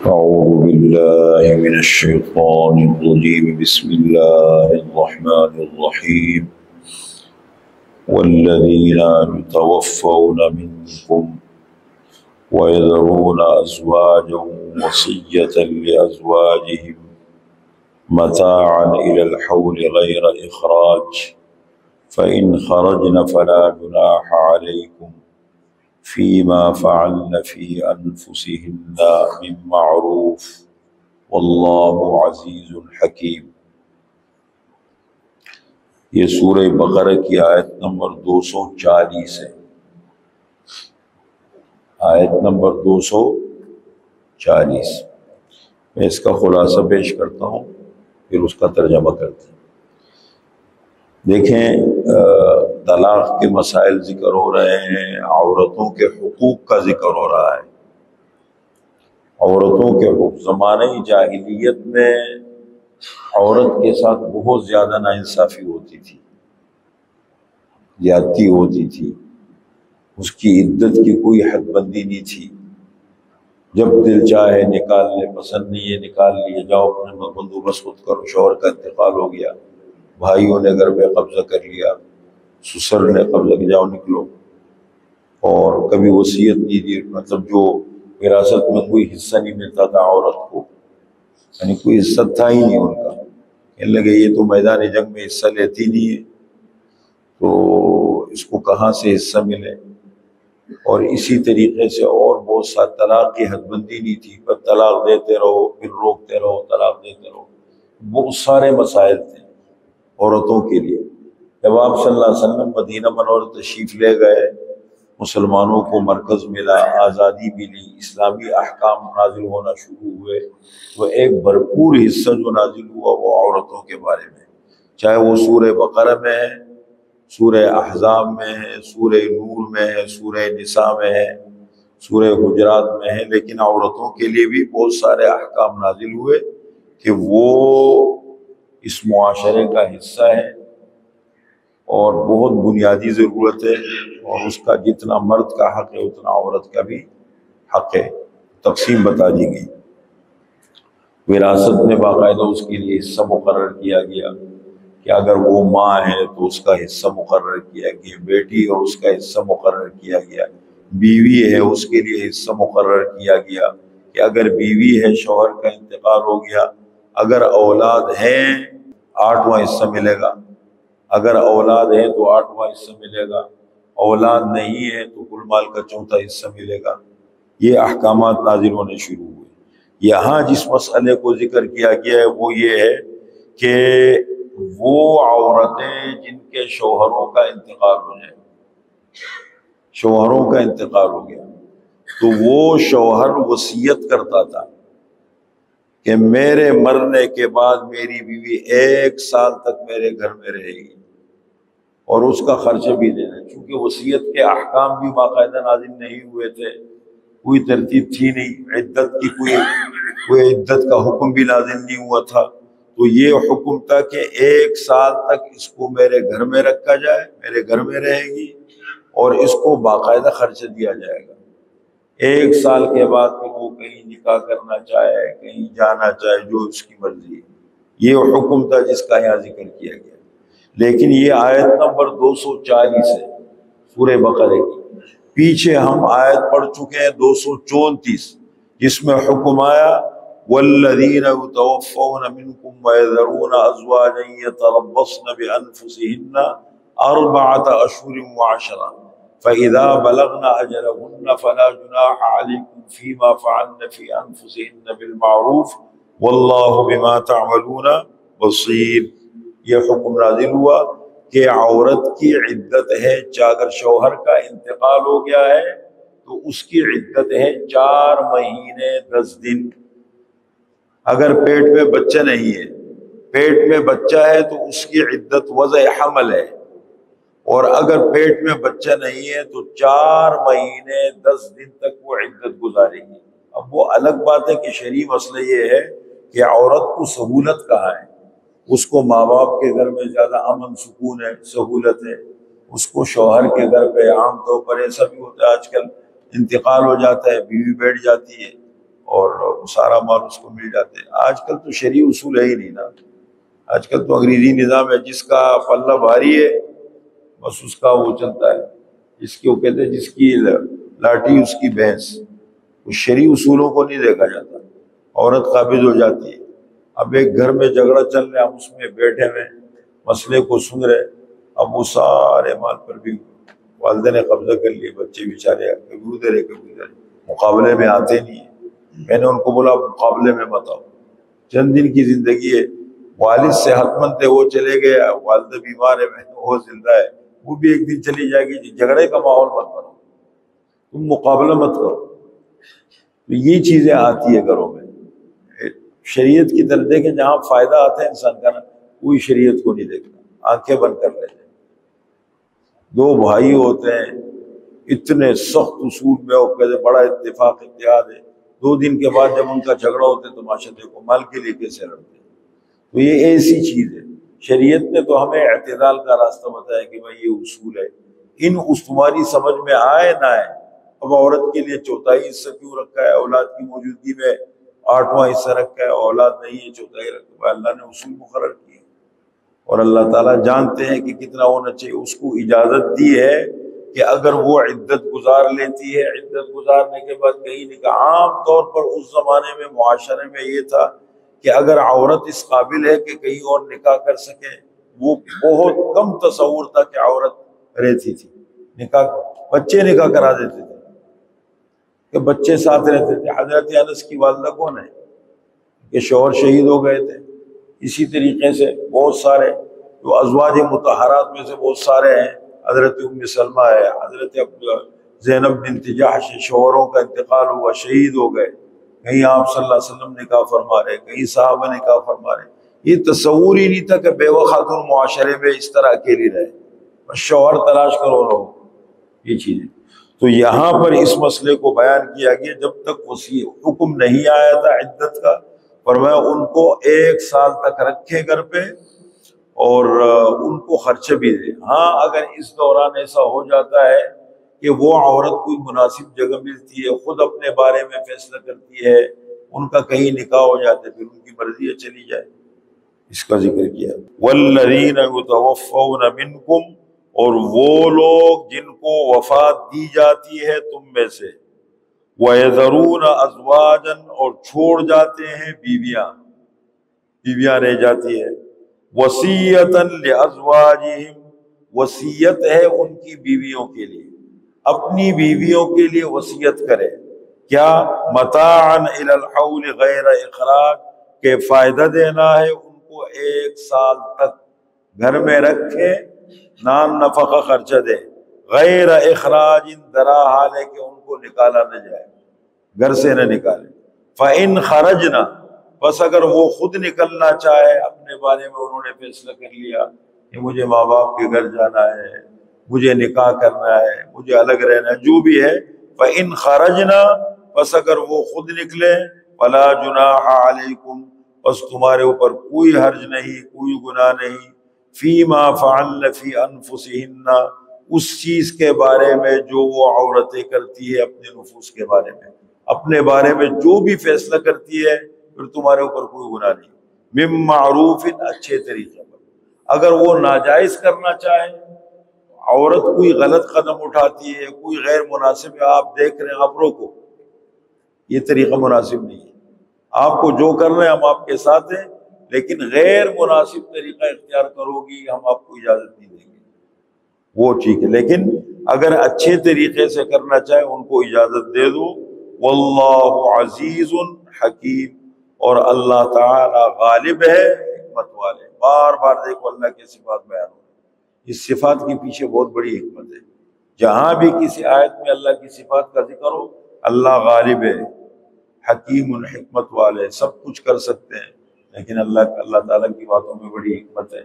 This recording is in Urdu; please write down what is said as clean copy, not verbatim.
أعوذ بالله من الشيطان الرجيم بسم الله الرحمن الرحيم والذين يتوفون منكم ويذرون أزواجا وصية لأزواجهم متاعا إلى الحول غير إخراج فإن خرجن فلا جناح عليكم فيما فعلن في أنفسهن من معروف واللہ عزیز حکیم۔ یہ سورہ بقرہ کی آیت نمبر 240 ہے۔ آیت نمبر 240 میں اس کا خلاصہ پیش کرتا ہوں، پھر اس کا ترجمہ کرتے ہیں۔ دیکھیں، طلاق کے مسائل ذکر ہو رہے ہیں، عورتوں کے حقوق کا ذکر ہو رہا ہے۔ عورتوں کے حقوق، زمانہ جاہلیت میں عورت کے ساتھ بہت زیادہ ناانصافی ہوتی تھی، زیادتی ہوتی تھی، اس کی عدت کی کوئی حد بندی نہیں تھی۔ جب دل چاہے نکال لے، پسند نہیں ہے نکال لیے، جاؤ اپنے بندوبست خود کرو۔ شوہر کا انتقال ہو گیا، بھائیوں نے گھر پہ قبضہ کر لیا، سسر نے قبضہ کیا، جاؤ نکلو۔ اور کبھی وصیت نہیں دی، مطلب جو وراثت میں کوئی حصہ نہیں ملتا تھا عورت کو، یعنی کوئی حصہ تھا ہی نہیں ان کا۔ کہنے لگے یہ تو میدان جنگ میں حصہ لیتی نہیں ہے، تو اس کو کہاں سے حصہ ملے۔ اور اسی طریقے سے اور بہت سا طلاق کی حد بندی نہیں تھی، پر طلاق دیتے رہو، پھر روکتے رہو، طلاق دیتے رہو۔ بہت سارے مسائل تھے عورتوں کے لیے۔ جب آپ صلی اللہ علیہ وسلم مدینہ منورہ تشریف لے گئے، مسلمانوں کو مرکز ملا، آزادی ملی، اسلامی احکام نازل ہونا شروع ہوئے، تو ایک بھرپور حصہ جو نازل ہوا وہ عورتوں کے بارے میں، چاہے وہ سورہ بقرہ میں ہے، سورہ احزاب میں ہے، سورہ نور میں ہے، سورہ نساء میں ہے، سورہ حجرات میں ہے، لیکن عورتوں کے لیے بھی بہت سارے احکام نازل ہوئے کہ وہ اس معاشرے کا حصہ ہے اور بہت بنیادی ضرورت ہے، اور اس کا جتنا مرد کا حق ہے اتنا عورت کا بھی حق ہے۔ تقسیم بتا دی گئی۔ وراثت میں باقاعدہ اس کے لیے حصہ مقرر کیا گیا کہ اگر وہ ماں ہے تو اس کا حصہ مقرر کیا گیا، بیٹی ہے اس کا حصہ مقرر کیا گیا، بیوی ہے اس کے لیے حصہ مقرر کیا گیا کہ اگر بیوی ہے، شوہر کا انتقال ہو گیا، اگر اولاد ہے 8واں حصہ ملے گا، اگر اولاد ہے تو 8واں حصہ ملے گا، اولاد نہیں ہے تو کل مال کا 4تھا حصہ ملے گا۔ یہ احکامات نازل ہونے شروع ہوئے۔ یہاں جس مسئلے کو ذکر کیا گیا ہے وہ یہ ہے کہ وہ عورتیں جن کے شوہروں کا انتقال ہو جائے، شوہروں کا انتقال ہو گیا، تو وہ شوہر وصیت کرتا تھا کہ میرے مرنے کے بعد میری بیوی 1 سال تک میرے گھر میں رہے گی اور اس کا خرچہ بھی دینا۔ چونکہ وصیت کے احکام بھی باقاعدہ نازل نہیں ہوئے تھے، کوئی ترتیب تھی نہیں، عدت کی کوئی عدت کا حکم بھی نازل نہیں ہوا تھا، تو یہ حکم تھا کہ 1 سال تک اس کو میرے گھر میں رکھا جائے، میرے گھر میں رہے گی اور اس کو باقاعدہ خرچہ دیا جائے گا۔ 1 سال کے بعد پھر وہ کہیں نکاح کرنا چاہے، کہیں جانا چاہے، جو اس کی مرضی ہے۔ یہ حکم تھا جس کا یہاں ذکر کیا گیا۔ لیکن یہ آیت نمبر 240 ہے سورہ بقرہ کی۔ پیچھے ہم آیت پڑھ چکے ہیں 234، جس میں حکم آیا والذین یتوفون منکم ویذرون ازواجا یتربصن بانفسہن 4 اشہر وعشرا فاذا بلغن اجلہن فلا جناح علیکم فیما فعلن فی انفسہن بالمعروف واللہ بما تعملون بصیر۔ یہ حکم نازل ہوا کہ عورت کی عدت ہے، اگر شوہر کا انتقال ہو گیا ہے تو اس کی عدت ہے 4 مہینے 10 دن۔ اگر پیٹ میں بچہ نہیں ہے، پیٹ میں بچہ ہے تو اس کی عدت وضع حمل ہے، اور اگر پیٹ میں بچہ نہیں ہے تو 4 مہینے 10 دن تک وہ عدت گزارے گی۔ اب وہ الگ بات ہے کہ شرعی مسئلہ یہ ہے کہ عورت کو سہولت کہاں ہے، اس کو ماں باپ کے گھر میں زیادہ امن سکون ہے، سہولت ہے، اس کو شوہر کے گھر پہ عام طور پر ایسا بھی ہوتا ہے آج کل، انتقال ہو جاتا ہے، بیوی بیٹھ جاتی ہے اور سارا مال اس کو مل جاتے ہیں۔ آج کل تو شرعی اصول ہے ہی نہیں نا، آج کل تو انگریزی نظام ہے، جس کا پلہ بھاری ہے بس اس کا وہ چلتا ہے، جس کی وہ کہتے ہیں جس کی لاٹھی اس کی بھینس۔ اس شرعی اصولوں کو نہیں دیکھا جاتا، عورت قابض ہو جاتی ہے۔ اب ایک گھر میں جھگڑا چل رہا ہے، ہم اس میں بیٹھے ہوئے مسئلے کو سن رہے، اب وہ سارے مال پر بھی والدہ نے قبضہ کر لیے، بچے بیچارے کبھی ادھر ہے کبھی ادھر ہے، مقابلے میں آتے نہیں ہیں۔ میں نے ان کو بولا مقابلے میں مت آؤ، چند دن کی زندگی ہے، والد صحت مند تھے وہ چلے گئے، والدہ بیمار ہے وہ زندہ ہے، وہ بھی ایک دن چلی جائے گی، جھگڑے کا ماحول مت بناؤ، تم مقابلہ مت کرو۔ تو یہ چیزیں آتی ہے گھروں میں، شریعت کی طرف دیکھیں، جہاں فائدہ آتا ہے انسان کا نا، کوئی شریعت کو نہیں دیکھتا، آنکھیں بند کر لیتے ہیں۔ دو بھائی ہوتے ہیں، اتنے سخت اصول میں وہ کہتے بڑا اتفاق اتحاد ہے، 2 دن کے بعد جب ان کا جھگڑا ہوتا ہے تو ماشاء دیکھو مال کے لیے کیسے لڑتے ہیں۔ تو یہ ایسی چیز ہے، شریعت نے تو ہمیں اعتدال کا راستہ بتایا کہ بھائی یہ اصول ہے، ان تمہاری سمجھ میں آئے نہ آئے۔ اب عورت کے لیے 4تھائی حصہ کیوں رکھا ہے؟ اولاد کی موجودگی میں 8واں حصہ رکھا ہے، اولاد نہیں ہے 4تھائی رکھا ہے، اللہ نے اصول مقرر کیے، اور اللہ تعالیٰ جانتے ہیں کہ کتنا ہونا چاہیے۔ اس کو اجازت دی ہے کہ اگر وہ عدت گزار لیتی ہے، عدت گزارنے کے بعد کہیں نکاح، عام طور پر اس زمانے میں معاشرے میں یہ تھا کہ اگر عورت اس قابل ہے کہ کہیں اور نکاح کر سکے، وہ بہت کم تصور تھا کہ عورت رہتی تھی، نکاح بچے نکاح کرا دیتے تھے کہ بچے ساتھ رہتے تھے۔ حضرت انس کی والدہ کون ہے کہ شوہر شہید ہو گئے تھے، اسی طریقے سے بہت سارے جو ازواج مطہرات میں سے بہت سارے ہیں، حضرت ام سلمہ ہے، حضرت زینب بنت جحش، شوہروں کا انتقال ہوا، شہید ہو گئے، کہیں آپ صلی اللہ علیہ وسلم نکاح فرما رہے، کہیں صحابہ نکاح فرما رہے۔ یہ تصور ہی نہیں تھا کہ بیوہ خاتون معاشرے میں اس طرح اکیلی رہے، بس شوہر تلاش کرو رہو، یہ چیزیں۔ تو یہاں پر اس مسئلے کو بیان کیا گیا، جب تک وصی حکم نہیں آیا تھا عدت کا، فرمایا ان کو 1 سال تک رکھے گھر پہ اور ان کو خرچے بھی دے۔ ہاں اگر اس دوران ایسا ہو جاتا ہے کہ وہ عورت کوئی مناسب جگہ ملتی ہے، خود اپنے بارے میں فیصلہ کرتی ہے، ان کا کہیں نکاح ہو جاتا ہے، پھر ان کی مرضی ہے چلی جائے، اس کا ذکر کیا۔ والذین یتوفون منکم، اور وہ لوگ جن کو وفات دی جاتی ہے تم میں سے، وَيَذَرُونَ أَزْوَاجًا، اور چھوڑ جاتے ہیں بیویاں، بیویاں رہ جاتی ہے، وَصِيَّةً لِأَزْوَاجِهِمْ، وصیت ہے ان کی بیویوں کے لیے، اپنی بیویوں کے لیے وصیت کرے، کیا؟ مَتَاعًا إِلَى الْحَوْلِ غَيْرَ إِخْرَاجٍ، کہ فائدہ دینا ہے ان کو 1 سال تک، گھر میں رکھے، نان نفقہ خرچہ دے، غیر اخراج، درا حال ہے کہ ان کو نکالا نہ جائے، گھر سے نہ نکالے۔ فَإِنْ خَرَجْنَا، بس اگر وہ خود نکلنا چاہے، اپنے بارے میں انہوں نے فیصلہ کر لیا کہ مجھے ماں باپ کے گھر جانا ہے، مجھے نکاح کرنا ہے، مجھے الگ رہنا ہے، جو بھی ہے، فَإِنْ خَرَجْنَا، بس اگر وہ خود نکلے، فَلَا جُنَاحَ عَلَيْكُمْ، بس تمہارے اوپر کوئی حرج نہیں، کوئی گناہ نہیں، فیما فعلن فی انفسہن، اس چیز کے بارے میں جو وہ عورتیں کرتی ہے اپنے نفوس کے بارے میں، اپنے بارے میں جو بھی فیصلہ کرتی ہے، پھر تمہارے اوپر کوئی گناہ نہیں، من معروف، اچھے طریقے پر۔ اگر وہ ناجائز کرنا چاہے، عورت کوئی غلط قدم اٹھاتی ہے، کوئی غیر مناسب ہے، آپ دیکھ رہے ہیں، آپ روکو، یہ طریقہ مناسب نہیں ہے، آپ کو جو کرنا ہے ہم آپ کے ساتھ ہیں، لیکن غیر مناسب طریقہ اختیار کرو گی ہم آپ کو اجازت نہیں دیں گے، وہ ٹھیک ہے، لیکن اگر اچھے طریقے سے کرنا چاہے ان کو اجازت دے دو۔ واللہ عزیز حکیم، اور اللہ تعالی غالب ہے، حکمت والے۔ بار بار دیکھو اللہ کی صفات بیان ہو، اس صفات کے پیچھے بہت بڑی حکمت ہے۔ جہاں بھی کسی آیت میں اللہ کی صفات کا ذکر ہو، اللہ غالب ہے، حکیم، حکمت والے، سب کچھ کر سکتے ہیں، لیکن اللہ تعالیٰ کی باتوں میں بڑی حکمت ہے۔